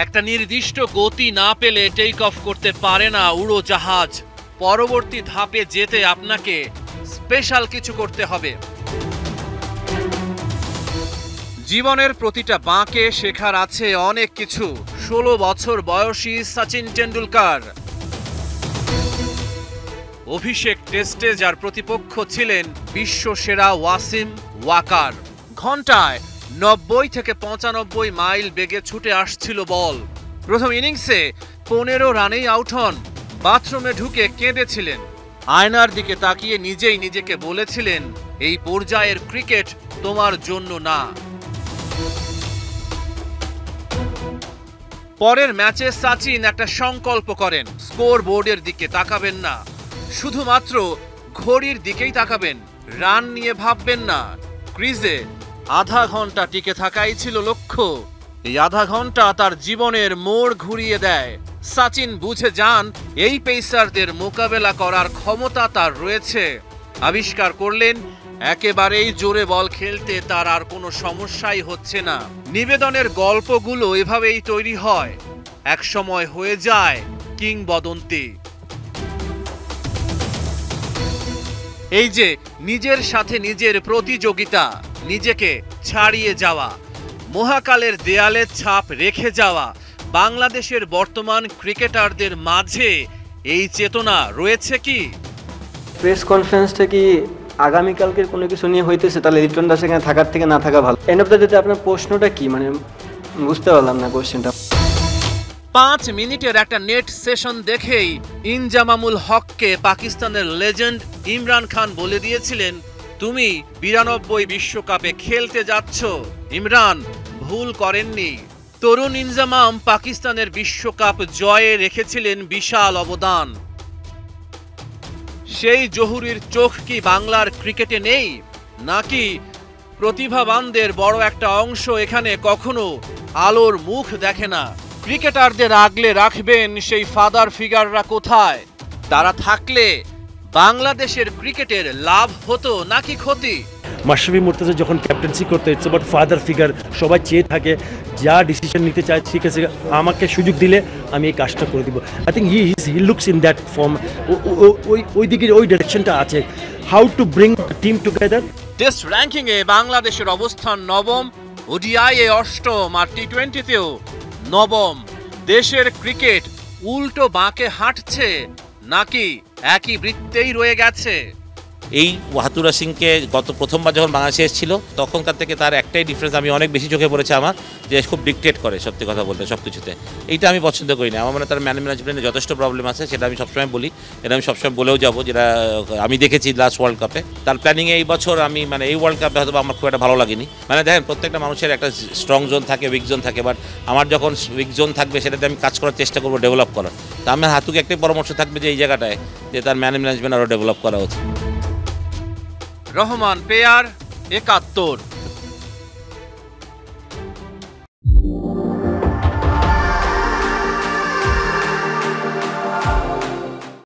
একটা নির্দিষ্ট গতি না পেলে টেক অফ করতে পারে না উড়োজাহাজ। পরবর্তী ধাপে যেতে আপনাকে স্পেশাল কিছু করতে হবে। জীবনের প্রতিটা বাঁকে শেখার আছে অনেক কিছু। 16 বছর বয়সী সচিন টেন্ডুলকার। অভিষেক টেস্টে যার প্রতিপক্ষ ছিলেন বিশ্বসেরা ওয়াসিম ওয়াকার। ঘন্টায় 90 থেকে 95 মাইল বেগে ছুটে আসছিল বল। প্রথম ইনিংসে 15 রানেই আউট হন। বাথরুমে ঢুকে কেঁদেছিলেন। আয়নার দিকে তাকিয়ে নিজেই নিজেকে বলেছিলেন, এই পর্যায়ের ক্রিকেট তোমার জন্য না। পরের ম্যাচে সচিন একটা সংকল্প করেন, স্কোর বোর্ডের দিকে তাকাবেন না, শুধুমাত্র ঘড়ির দিকেই তাকাবেন। রান নিয়ে ভাববেন না। ক্রিজে আধা ঘন্টা টিকে থাকাই ছিল লক্ষ্য। এই আধা ঘন্টা তার জীবনের মোড় ঘুরিয়ে দেয়। সচিন বুঝে যান এই পেসারদের মোকাবেলা করার ক্ষমতা তার রয়েছে। আবিষ্কার করলেন একেবারেই জোরে বল খেলতে তার আর কোনো সমস্যাই হচ্ছে না। নিবেদনের গল্পগুলো এভাবেই তৈরি হয়, একসময় হয়ে যায় কিংবদন্তি। এই যে নিজের সাথে নিজের প্রতিযোগিতা, নিজেকে ছাড়িয়ে যাওয়া, মহাকালের দেয়ালে ছাপ রেখে যাওয়া, বাংলাদেশের বর্তমান ক্রিকেটারদের মাঝে এই চেতনা রয়েছে কি? প্রেস কনফারেন্সটা কি আগামীকালকের কোনো কিছু নিয়ে হইতেছে? তাহলে লিটন দাস এখানে থাকার থেকে না থাকা ভালো। এন্ড অফ দ্য ডেতে আপনার প্রশ্নটা কি, মানে বুঝতে পারলাম না কোশ্চেনটা। 5 মিনিটের একটা নেট সেশন দেখেই ইনজামামুল হককে পাকিস্তানের লেজেন্ড ইমরান খান বলে দিয়েছিলেন, তুমি 92 বিশ্বকাপে খেলতে যাচ্ছ। ইমরান ভুল করেননি। তরুণ ইনজামাম পাকিস্তানের বিশ্বকাপ জয়ে রেখেছিলেন বিশাল অবদান। সেই জহুরির চোখ কি বাংলার ক্রিকেটে নেই, নাকি প্রতিভাবানদের বড় একটা অংশ এখানে কখনো আলোর মুখ দেখে না? ক্রিকেটারদের আগলে রাখবেন সেই ফাদার ফিগাররা কোথায়? তারা থাকলে বাংলাদেশের ক্রিকেটের লাভ হতো নাকি ক্ষতি? মাশরাফি মুর্তজা যখন ক্যাপ্টেন্সি করতে, ইটস অ্যাবাউট ফাদার ফিগার। সবাই চেয়ে থাকে যা ডিসিশন নিতে চায়, ঠিক আছে আমাকে সুযোগ দিলে আমি এই কাজটা করে দিব। I think he looks in that form. ওই দিকে ওই ডাইরেকশনটা আছে, how to bring team together. Test র্যাঙ্কিংয়ে বাংলাদেশের অবস্থান নবম, ওডিআইয়ে অষ্টম, আর টি20তেও নবম। দেশের ক্রিকেট উল্টো বাঁকে হাঁটছে নাকি একই বৃত্তেই রয়ে গেছে? এই ওয়াহাতুরা সিংকে গত প্রথমবার যখন বাংলাদেশে এসেছিল তখনকার থেকে তার একটাই ডিফারেন্স আমি অনেক বেশি চোখে পড়েছে আমার, যে খুব ডিকটেট করে সত্যি কথা বলতে সব কিছুতে। এইটা আমি পছন্দ করি না। আমার মনে তার ম্যানেজমেন্টে যথেষ্ট প্রবলেম আছে, সেটা আমি সবসময় বলি, এটা আমি সবসময় বলেও যাবো, যেটা আমি দেখেছি লাস্ট ওয়ার্ল্ড কাপে। তার প্ল্যানিংয়ে এই বছর আমি এই ওয়ার্ল্ড কাপে হয়তো আমার খুব একটা ভালো লাগেনি। দেখেন প্রত্যেকটা মানুষের একটা স্ট্রং জোন থাকে, উইক জোন থাকে, বাট আমার যখন উইক জোন থাকবে সেটাতে আমি কাজ করার চেষ্টা করবো, ডেভেলপ করার। তা আমার হাতুকে একটাই পরামর্শ থাকবে যে এই জায়গাটায় যে তার ম্যানেজমেন্ট আরও ডেভেলপ করা উচিত। রহমান পেয়ার 71।